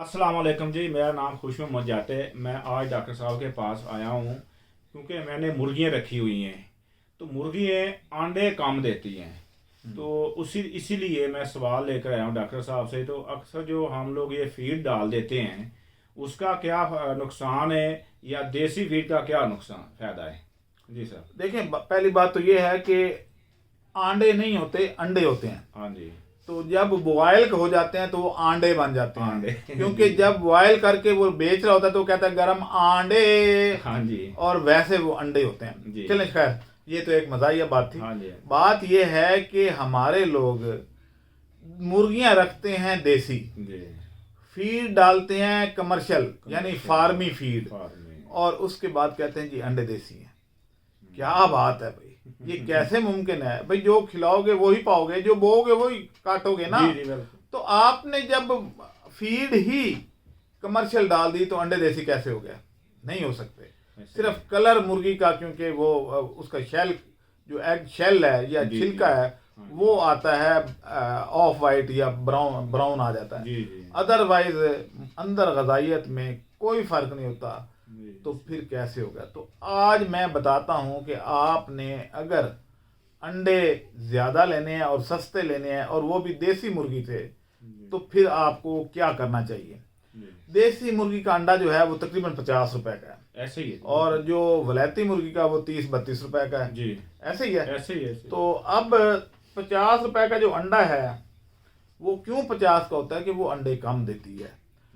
अस्सलाम वालेकुम जी। मेरा नाम खुशबू मजाटे। मैं आज डॉक्टर साहब के पास आया हूँ क्योंकि मैंने मुर्गियाँ रखी हुई हैं। तो मुर्गियाँ अंडे कम देती हैं, तो उसी इसीलिए मैं सवाल लेकर आया हूँ डॉक्टर साहब से। तो अक्सर जो हम लोग ये फीड डाल देते हैं उसका क्या नुकसान है, या देसी फीड का क्या नुकसान फ़ायदा है? जी सर। देखिए, पहली बात तो ये है कि आंडे नहीं होते, अंडे होते हैं। हाँ जी। तो जब बॉयल हो जाते हैं तो वो आंडे बन जाते हैं। अंडे क्योंकि जी। जब बॉयल करके वो बेच रहा होता है तो कहता है गरम आंडे, हाँ जी। और वैसे वो अंडे होते हैं। जी। चलें, खैर, ये तो एक मजाहिया बात थी। हाँ जी। बात ये है कि हमारे लोग मुर्गियां रखते हैं देसी, जी। फीड डालते हैं कमर्शियल, यानी फार्मी फीड, फार्मिंग। और उसके बाद कहते हैं जी अंडे देसी हैं। क्या बात है भाई, ये कैसे मुमकिन है भाई? जो खिलाओगे वही पाओगे, जो बोओगे वही काटोगे ना। जी जी बिल्कुल। तो आपने जब फीड ही कमर्शियल डाल दी तो अंडे देसी कैसे हो गया? नहीं हो सकते। सिर्फ कलर मुर्गी का, क्योंकि वो उसका शेल, जो एग शेल है या जी छिलका जी। है, हाँ वो आता है ऑफ वाइट या ब्राउन ब्राउन आ जाता है। जी जी। अदरवाइज अंदर गजाइत में कोई फर्क नहीं होता। जी तो फिर कैसे होगा? तो आज मैं बताता हूं कि आपने अगर अंडे ज़्यादा लेने हैं और सस्ते लेने हैं, और वो भी देसी मुर्गी से, तो फिर आपको क्या करना चाहिए। जी। देसी मुर्गी का अंडा जो है वो तकरीबन 50 रुपए का है, ऐसे ही है। और जो वलैती मुर्गी का वो 30-32 रुपए का है। जी। ऐसे ही है। ऐसे ही ऐसे ही। तो अब 50 रुपए का जो अंडा है वो क्यों 50 का होता है? कि वो अंडे कम देती है।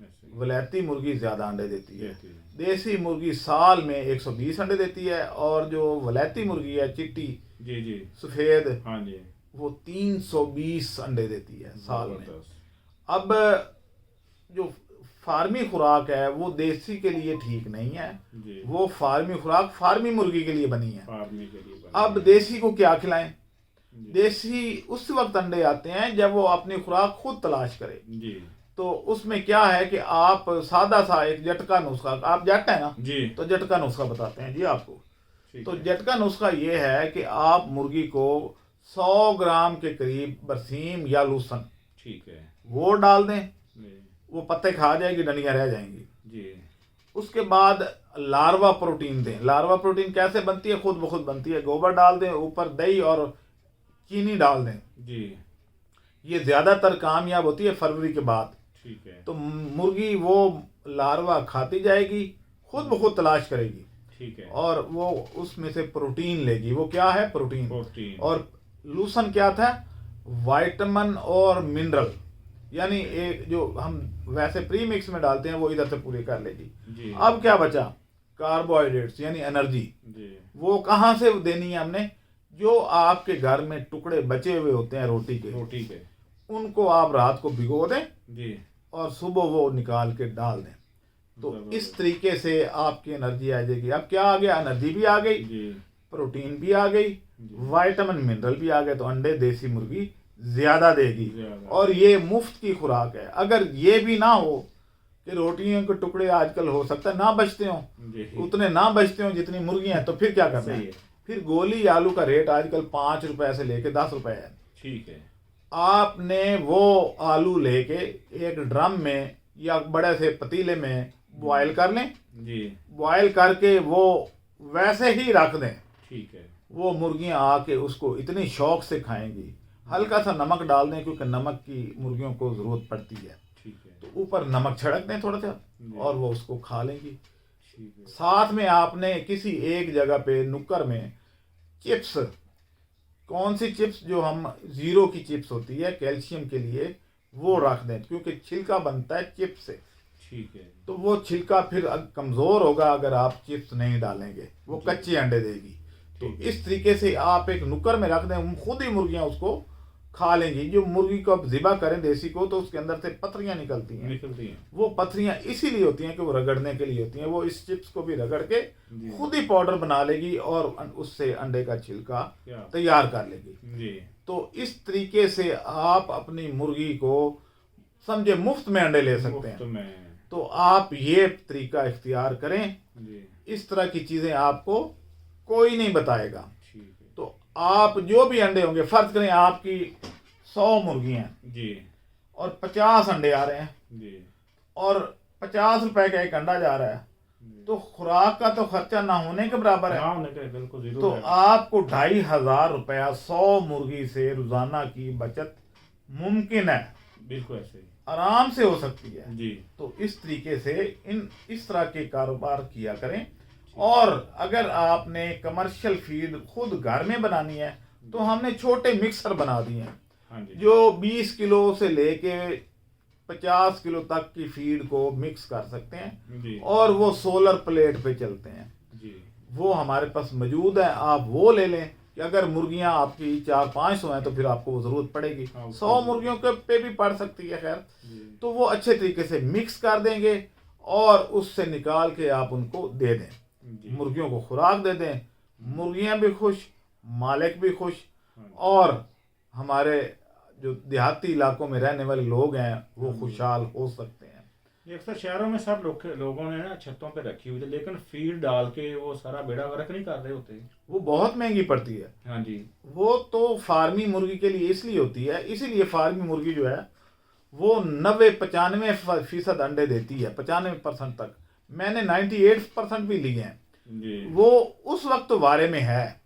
ऐसे ही वलैती मुर्गी ज़्यादा अंडे देती है। देती है। देसी मुर्गी साल में 120 अंडे देती है, और जो वलैती मुर्गी है, चिट्टी जी जी। सफ़ेद, हाँ जी। वो 320 अंडे देती है साल में। जबरदस्त। अब जो फार्मी खुराक है वो देसी के लिए ठीक नहीं है। जी। वो फार्मी खुराक फार्मी मुर्गी के लिए बनी है। फार्मिंग के लिए बनी अब है। देसी को क्या खिलाएं? जी देसी उस वक्त अंडे आते हैं जब वो अपनी खुराक खुद तलाश करे। जी। तो उसमें क्या है कि आप सादा सा एक झटका नुस्खा, आप जट है ना, जी। तो झटका नुस्खा बताते हैं जी आपको। ठीक तो है। झटका नुस्खा ये है कि आप मुर्गी को 100 ग्राम के करीब बरसीम या लूसन ठीक है। वो डाल दें। जी वो पत्ते खा जाएगी, डंडियां रह जाएंगी। जी। उसके बाद लार्वा प्रोटीन दें। लार्वा प्रोटीन कैसे बनती है? खुद ब खुद बनती है। गोबर डाल दें, ऊपर दही और चीनी डाल दें। जी। ये ज़्यादातर कामयाब होती है फरवरी के बाद। ठीक है। तो मुर्गी वो लार्वा खाती जाएगी, खुद ब खुद तलाश करेगी, ठीक है। और वो उसमें से प्रोटीन लेगी। वो क्या है? प्रोटीन। प्रोटीन। और लूसन क्या था? विटामिन और मिनरल, यानी एक जो हम वैसे प्री मिक्स में डालते हैं वो इधर से पूरी कर लेगी। जी। अब क्या बचा? कार्बोहाइड्रेट्स यानी एनर्जी। जी। वो कहाँ से देनी है हमने? जो आपके घर में टुकड़े बचे हुए होते हैं रोटी के, रोटी के। उनको आप रात को भिगो दें जी। और सुबह वो निकाल के डाल दें। तो इस जबरदस्त। तरीके से आपकी एनर्जी आ जाएगी। अब क्या आ गया? एनर्जी भी आ गई, जी प्रोटीन भी आ गई, जी। विटामिन मिनरल भी आ गए। तो अंडे देसी मुर्गी ज्यादा देगी, ज्यादा। और ये मुफ्त की खुराक है। अगर ये भी ना हो कि रोटियों के टुकड़े आजकल हो सकता है ना बचते हो, जी। उतने ना बचते हो जितनी मुर्गियां, तो फिर क्या करना सही है? है। फिर गोली आलू का रेट आजकल 5 रुपए से लेके 10 रुपए है। ठीक है। आपने वो आलू लेके एक ड्रम में या बड़े से पतीले में बॉयल कर लें। जी। बॉयल करके वो वैसे ही रख दें। ठीक है। वो मुर्गियां आके उसको इतनी शौक से खाएंगी। हल्का सा नमक डाल दें, क्योंकि नमक की मुर्गियों को ज़रूरत पड़ती है। ठीक है। तो ऊपर नमक छिड़क दें थोड़ा सा, जी। और वो उसको खा लेंगी। ठीक है। साथ में आपने किसी एक जगह पे नुक्कर में चिप्स, कौन सी चिप्स? जो हम ज़ीरो की चिप्स होती है कैल्शियम के लिए, वो रख दें, क्योंकि छिलका बनता है चिप्स से। ठीक है। तो वो छिलका फिर कमज़ोर होगा अगर आप चिप्स नहीं डालेंगे, वो जी। कच्चे अंडे देगी। तो ठीक है। इस तरीके से आप एक नुक्कर में रख दें, खुद ही मुर्गियां उसको खा लेंगी। जो मुर्गी को आप ज़िबा करें देसी को, तो उसके अंदर से पथरियां निकलती हैं। निकलती हैं। वो पथरियां इसीलिए होती हैं कि वो रगड़ने के लिए होती हैं। वो इस चिप्स को भी रगड़ के जी। खुद ही पाउडर बना लेगी, और उससे अंडे का छिलका क्या? तैयार कर लेगी। जी। तो इस तरीके से आप अपनी मुर्गी को समझे मुफ्त में अंडे ले सकते मुफ्त हैं। में। तो आप ये तरीका इख्तियार करें। जी। इस तरह की चीज़ें आपको कोई नहीं बताएगा। ठीक है। तो आप जो भी अंडे होंगे, फर्ज करें आपकी 100 मुर्गियां हैं जी और 50 अंडे आ रहे हैं, जी। और 50 रुपए का एक अंडा जा रहा है, तो खुराक का तो खर्चा ना होने के बराबर है। हाँ, होने के बिल्कुल जीरो तो है। आपको 2,500 रुपया 100 मुर्गी से रोजाना की बचत मुमकिन है, बिल्कुल ऐसे ही। आराम से हो सकती है। जी तो इस तरीके से इस तरह के कारोबार किया करें। और अगर आपने कमर्शियल फीड खुद घर में बनानी है तो हमने छोटे मिक्सर बना दिए हैं, हाँ जी जो 20 किलो से लेके 50 किलो तक की फीड को मिक्स कर सकते हैं, जी और वो सोलर प्लेट पे चलते हैं। जी वो हमारे पास मौजूद है, आप वो ले लें कि अगर मुर्गियां आपकी 400-500 हैं तो फिर आपको वो ज़रूरत पड़ेगी, हाँ, 100 मुर्गियों के पे भी पड़ सकती है। खैर, जी तो वो अच्छे तरीके से मिक्स कर देंगे और उससे निकाल के आप उनको दे दें, जी मुर्गियों को खुराक दे दें, मुर्गियां भी खुश, मालिक भी खुश, हाँ, और हमारे जो देहाती इलाकों में रहने वाले लोग हैं वो हाँ। खुशहाल हो सकते हैं। ये अक्सर शहरों में सब लोगों ने ना छतों पे रखी हुई थी, लेकिन फीड डाल के वो सारा बेड़ा गर्क नहीं कर रहे होते। वो बहुत महंगी पड़ती है। हाँ जी वो तो फार्मी मुर्गी के लिए इसलिए होती है, इसीलिए फार्मी मुर्गी जो है वो 90-95% अंडे देती है, 95% तक। मैंने 98% भी लिए हैं। जी वो उस वक्त तो वारे में है,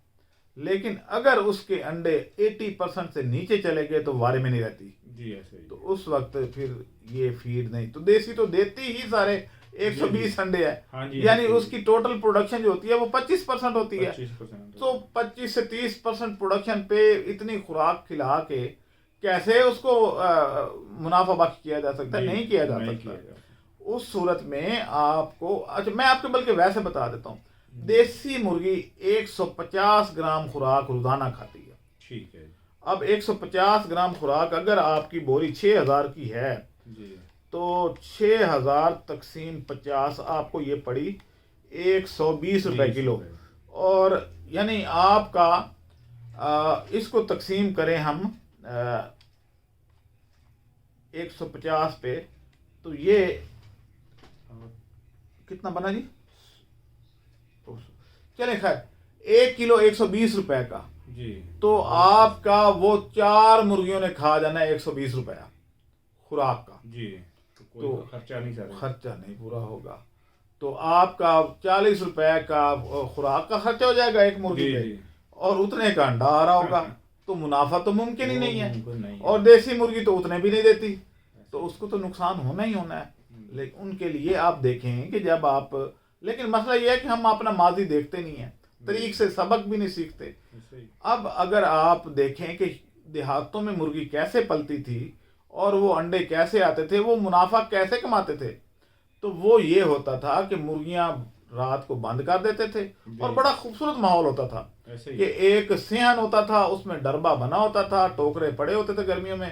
लेकिन अगर उसके अंडे 80% से नीचे चले गए तो वारे में नहीं रहती, जी ऐसे ही। तो उस वक्त फिर ये फीड नहीं। तो देसी तो देती ही सारे 120 अंडे है, हाँ जी यानी हाँ जी। उसकी टोटल प्रोडक्शन जो होती है वो 25% होती है। 25%। तो 25 से 30% प्रोडक्शन पे इतनी खुराक खिला के कैसे उसको मुनाफा बख्श किया जा सकता है? नहीं किया जा नहीं सकता। किया जा सकता। उस सूरत में आपको, अच्छा मैं आपको बल्कि वैसे बता देता हूँ, देसी मुर्गी 150 ग्राम खुराक रोजाना खाती है। ठीक है अब 150 ग्राम खुराक अगर आपकी बोरी 6,000 की है जी तो 6,000 तकसीम 50 आपको ये पड़ी 120 रुपए किलो। और यानी आपका इसको तकसीम करें हम 150 पे, तो ये कितना बना जी? चले खैर 1 किलो 120 रुपए का, जी तो आपका वो 4 मुर्गियों ने खा जाना है 120 रुपया खुराक का। जी तो कोई खर्चा नहीं सर। खर्चा नहीं पूरा होगा, तो आपका 40 रुपए का खुराक का खर्चा हो जाएगा एक मुर्गी जी पे, जी और उतने का अंडा आ रहा होगा। तो मुनाफा तो मुमकिन ही नहीं है। मुमकिन नहीं है। और देसी मुर्गी तो उतने भी नहीं देती, तो उसको तो नुकसान होना ही होना है। लेकिन उनके लिए आप देखें कि जब आप, लेकिन मसला ये है कि हम अपना माजी देखते नहीं है, तरीक से सबक भी नहीं सीखते। ऐसे ही। अब अगर आप देखें कि देहातों में मुर्गी कैसे पलती थी और वो अंडे कैसे आते थे, वो मुनाफा कैसे कमाते थे, तो वो ये होता था कि मुर्गियां रात को बंद कर देते थे और बड़ा खूबसूरत माहौल होता था ऐसे ही। कि एक सिंहन होता था, उसमें डरबा बना होता था, टोकरे पड़े होते थे गर्मियों में।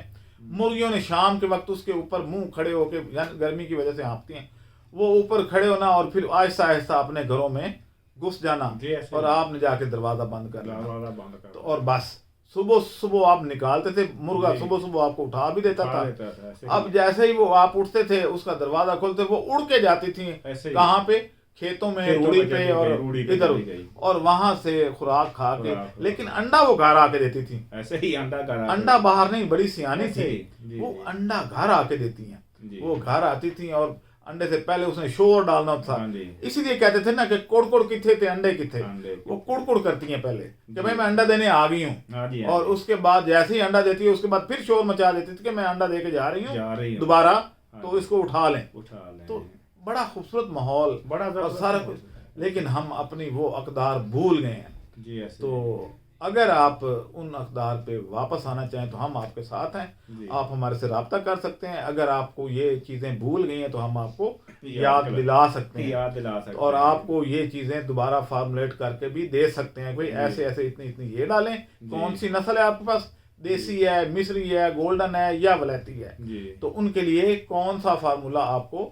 मुर्गियों ने शाम के वक्त उसके ऊपर मुंह खड़े होके, गर्मी की वजह से हाँफती हैं, वो ऊपर खड़े होना और फिर आहिस्ता आहिस्ता अपने घरों में घुस जाना, जी, ऐसे और ही। आपने जाके दरवाजा बंद कर लेना। दरवाजा बंद कर तो और बस सुबह सुबह आप निकालते थे मुर्गा, जी। सुबह सुबह आपको उठा भी देता खा था। लेता था, ऐसे ही। अब जैसे ही वो आप उठते थे उसका दरवाजा खोलते, वो उड़ के जाती थी ऐसे ही। कहाँ पे? खेतों में, खेतों रूढ़ी में पे चली और गई, रूढ़ी पे इधर, चली गई। और वहां से खुराक खा के, खुराक। लेकिन अंडा वो घर आके देती थी। ऐसे ही अंडा करा। अंडा बाहर नहीं, बड़ी सियानी ऐसे थी, ही। जी, वो जी। अंडा घर आके देती हैं। जी। वो घर आती थी और अंडे से पहले उसने शोर डालना था। हाँ जी। इसीलिए कहते थे ना कि कुड़ किथे थे अंडे किथे। अंडे। वो कुड़ करती हैं पहले कि जी। भाई मैं अंडा देने आ गई हूँ, हाँ जी, हाँ और जी। उसके बाद जैसे ही अंडा देती है उसके बाद फिर शोर मचा देती थी कि मैं अंडा देके जा रही जा रही हूँ हूँ। दोबारा, हाँ तो जी। इसको उठा लें। उठा लें। तो बड़ा खूबसूरत माहौल, बड़ा और जबरदस्त सारा माहौल कुछ, है। लेकिन हम अपनी वो अकदार भूल गए हैं। जी ऐसे तो अगर आप उन अकदार पे वापस आना चाहें तो हम आपके साथ हैं, जी। आप हमारे से रब्ता कर सकते हैं। अगर आपको ये चीज़ें भूल गई हैं तो हम आपको याद याद दिला- दिला सकते हैं, याद दिला सकते और हैं। आपको ये चीज़ें दोबारा फार्मुलेट करके भी दे सकते हैं। भाई ऐसे ऐसे इतनी इतनी ये डालें, कौन सी नस्ल है आपके पास, देसी है, मिस्री है, गोल्डन है या वलैती है, जी तो उनके लिए कौन सा फार्मूला आपको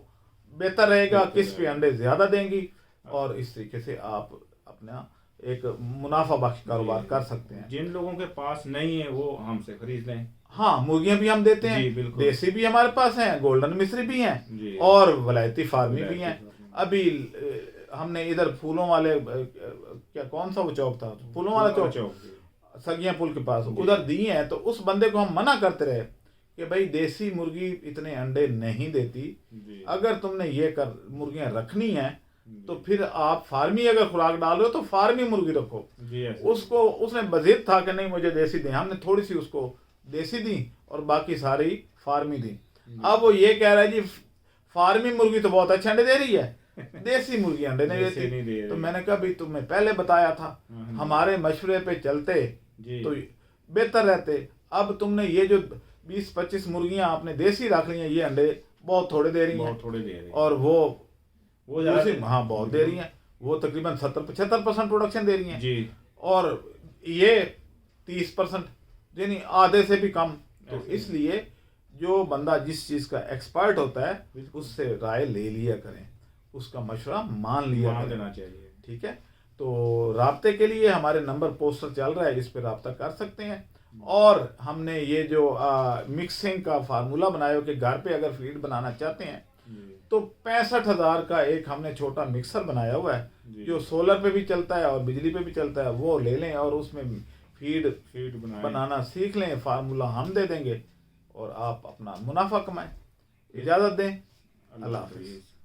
बेहतर रहेगा, बेहतर किस पे अंडे ज़्यादा देंगी, और इस तरीके से आप अपना एक मुनाफा बख्श कारोबार जी। कर सकते हैं। जिन लोगों के पास नहीं है वो हमसे खरीद लें। हाँ, मुर्गियां भी हम देते जी, हैं, बिल्कुल। देसी भी हमारे पास हैं, गोल्डन मिस्री भी हैं, जी। और वलायती फार्मी भी वलायती हैं। फार्मी। अभी हमने इधर फूलों वाले क्या कौन सा वो चौक था, फूलों वाला चौक, सगिया पुल के पास, उधर दी हैं। तो उस बंदे को हम मना करते रहे कि भाई देसी मुर्गी इतने अंडे नहीं देती, जी अगर तुमने ये कर मुर्गियां रखनी है तो फिर आप फार्मी अगर खुराक डाल रहे हो तो फार्मी मुर्गी रखो। जी ऐसे। उसको उसने बजिद था कि नहीं मुझे देसी दें, हमने थोड़ी सी उसको देसी दी और बाकी सारी फार्मी दी। अब वो ये कह रहा है जी फार्मी मुर्गी तो बहुत अच्छे अंडे दे रही है, देसी मुर्गी अंडे नहीं देसी नहीं दे देती। रही। तो मैंने कहा भाई तुम्हें पहले बताया था, हमारे मशवरे पे चलते जी तो बेहतर रहते। अब तुमने ये जो 20-25 मुर्गियां आपने देसी रख ली हैं, ये अंडे बहुत थोड़े दे रही हैं बहुत थोड़े दे रही। और वो ज़्यादा हाँ बहुत दे रही हैं, वो तकरीबन 70-75% प्रोडक्शन दे रही हैं जी और ये 30%, यानी आधे से भी कम। तो ऐसे। इसलिए जो बंदा जिस चीज़ का एक्सपर्ट होता है उससे राय ले लिया करें, उसका मशवरा मान लिया मान करें, देना चाहिए। ठीक है। तो राब्ते के लिए हमारे नंबर पोस्टर चल रहा है, इस पर राब्ता कर सकते हैं। और हमने ये जो मिक्सिंग का फार्मूला बनाया हो कि घर पे अगर फीड बनाना चाहते हैं जी तो 65,000 का एक हमने छोटा मिक्सर बनाया हुआ है जी। जो सोलर पे भी चलता है और बिजली पे भी चलता है, वो ले लें और उसमें फीड बनाना सीख लें। फार्मूला हम दे देंगे और आप अपना मुनाफा कमाएं। इजाज़त दें। अल्लाह हाफिज़।